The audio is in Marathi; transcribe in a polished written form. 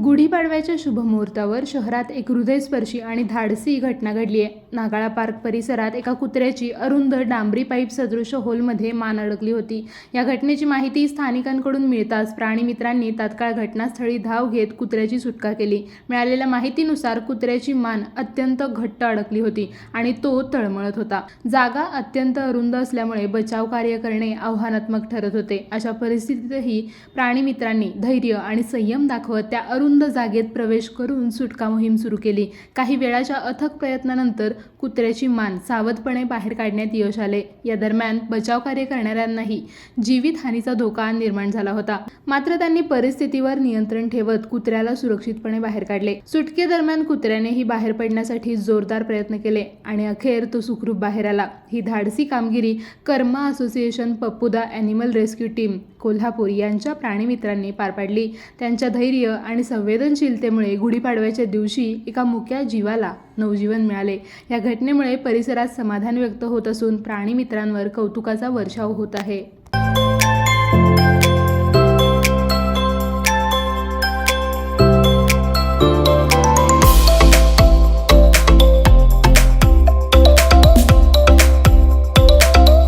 गुढीपाडव्याच्या शुभमुहूर्तावर शहरात एक हृदयस्पर्शी आणि धाडसी घटना घडली आहे. नागाळा पार्क परिसरात एका कुत्र्याची अरुंद डांबरी पाईप सदृश होलमध्ये मान अडकली होती. या घटनेची माहिती स्थानिकांकडून मिळताच प्राणीमित्रांनी तात्काळ घटनास्थळी धाव घेत कुत्र्याची सुटका केली. मिळालेल्या माहितीनुसार कुत्र्याची मान अत्यंत घट्ट अडकली होती आणि तो तळमळत होता. जागा अत्यंत अरुंद असल्यामुळे बचाव कार्य करणे आव्हानात्मक ठरत होते. अशा परिस्थितीतही प्राणीमित्रांनी धैर्य आणि संयम दाखवत त्या अरुंद जागेत प्रवेश करून सुटका मोहीम सुरू केली. काही वेळाच्या अथक प्रयत्नानंतर कुत्र्याची मान सावधपणे बाहेर काढण्यात यश आले. या दरम्यान बचाव कार्य करणाऱ्यांनाही जीवितहानीचा धोका निर्माण झाला होता. मात्र त्यांनी परिस्थितीवर नियंत्रण ठेवत कुत्र्याला सुरक्षितपणे बाहेर काढले. सुटकेदरम्यान कुत्र्यानेही बाहेर पडण्यासाठी जोरदार प्रयत्न केले आणि अखेर तो सुखरूप बाहेर आला. ही धाडसी कामगिरी Karma association Pappuda animal rescue team Kolhapur यांच्या प्राणीमित्रांनी पार पाडली. त्यांच्या धैर्य आणि संवेदनशीलतेमुळे गुढीपाडव्याच्या दिवशी एका मुक्या जीवाला नवजीवन मिळाले. या घटनेमुळे परिसरात समाधान व्यक्त होत असून प्राणीमित्रांवर कौतुकाचा वर्षाव होत आहे.